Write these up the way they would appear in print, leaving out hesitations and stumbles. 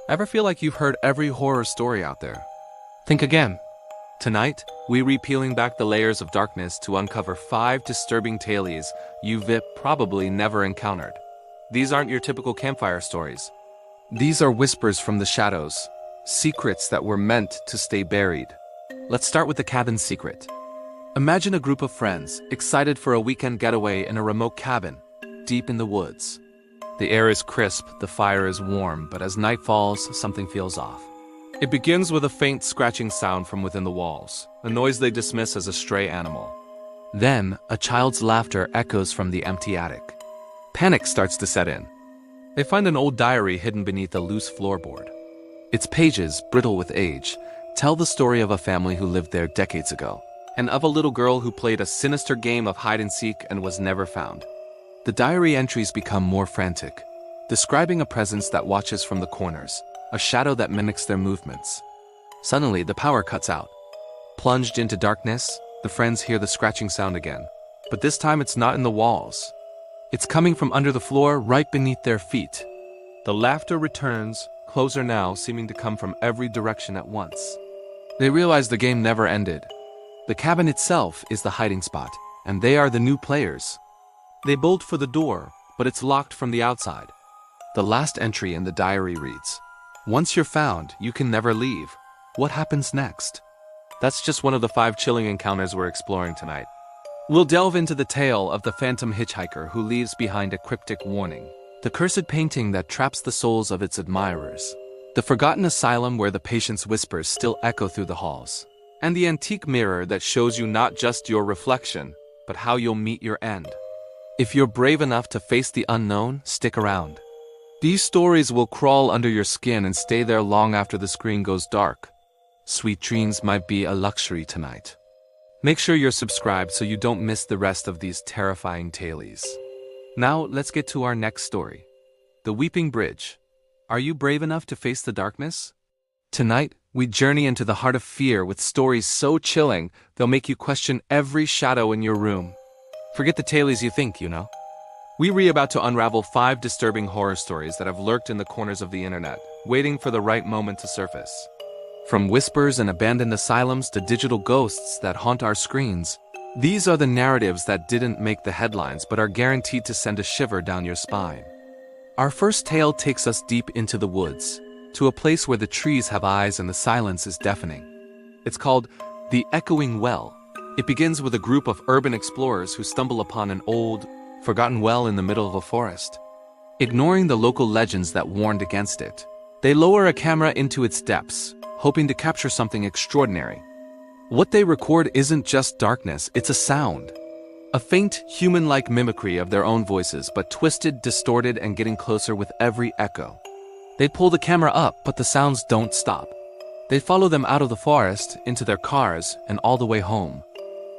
Ever feel like you've heard every horror story out there? Think again. Tonight, we peeling back the layers of darkness to uncover 5 disturbing tales you've probably never encountered. These aren't your typical campfire stories. These are whispers from the shadows, secrets that were meant to stay buried. Let's start with the cabin secret. Imagine a group of friends, excited for a weekend getaway in a remote cabin, deep in the woods. The air is crisp, the fire is warm, but as night falls, something feels off. It begins with a faint scratching sound from within the walls, a noise they dismiss as a stray animal. Then, a child's laughter echoes from the empty attic. Panic starts to set in. They find an old diary hidden beneath a loose floorboard. Its pages, brittle with age, tell the story of a family who lived there decades ago, and of a little girl who played a sinister game of hide-and-seek and was never found. The diary entries become more frantic, describing a presence that watches from the corners, a shadow that mimics their movements. Suddenly, the power cuts out. Plunged into darkness, the friends hear the scratching sound again, but this time it's not in the walls. It's coming from under the floor, right beneath their feet. The laughter returns, closer now, seeming to come from every direction at once. They realize the game never ended. The cabin itself is the hiding spot, and they are the new players. They bolt for the door, but it's locked from the outside. The last entry in the diary reads, "Once you're found, you can never leave. What happens next?" That's just one of the 5 chilling encounters we're exploring tonight. We'll delve into the tale of the phantom hitchhiker who leaves behind a cryptic warning, the cursed painting that traps the souls of its admirers, the forgotten asylum where the patient's whispers still echo through the halls, and the antique mirror that shows you not just your reflection, but how you'll meet your end. If you're brave enough to face the unknown, stick around. These stories will crawl under your skin and stay there long after the screen goes dark. Sweet dreams might be a luxury tonight. Make sure you're subscribed so you don't miss the rest of these terrifying tales. Now, let's get to our next story. The Weeping Bridge. Are you brave enough to face the darkness? Tonight, we journey into the heart of fear with stories so chilling, they'll make you question every shadow in your room. Forget the tales you think, you know. We're about to unravel 5 disturbing horror stories that have lurked in the corners of the internet, waiting for the right moment to surface. From whispers and abandoned asylums to digital ghosts that haunt our screens, these are the narratives that didn't make the headlines but are guaranteed to send a shiver down your spine. Our first tale takes us deep into the woods, to a place where the trees have eyes and the silence is deafening. It's called The Echoing Well. It begins with a group of urban explorers who stumble upon an old, forgotten well in the middle of a forest. Ignoring the local legends that warned against it, they lower a camera into its depths, hoping to capture something extraordinary. What they record isn't just darkness, it's a sound. A faint, human-like mimicry of their own voices, but twisted, distorted, and getting closer with every echo. They pull the camera up, but the sounds don't stop. They follow them out of the forest, into their cars, and all the way home.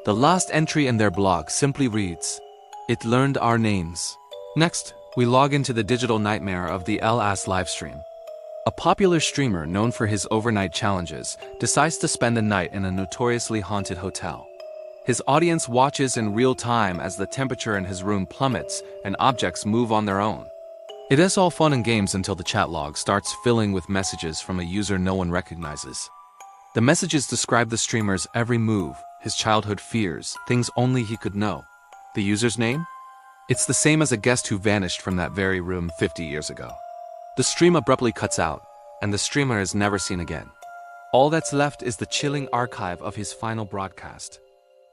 The last entry in their blog simply reads, "It learned our names." Next, we log into the digital nightmare of the LS livestream. A popular streamer known for his overnight challenges decides to spend a night in a notoriously haunted hotel. His audience watches in real time as the temperature in his room plummets and objects move on their own. It is all fun and games until the chat log starts filling with messages from a user no one recognizes. The messages describe the streamer's every move, his childhood fears, things only he could know. The user's name? It's the same as a guest who vanished from that very room 50 years ago. The stream abruptly cuts out, and the streamer is never seen again. All that's left is the chilling archive of his final broadcast.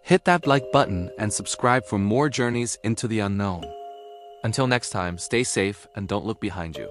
Hit that like button and subscribe for more journeys into the unknown. Until next time, stay safe and don't look behind you.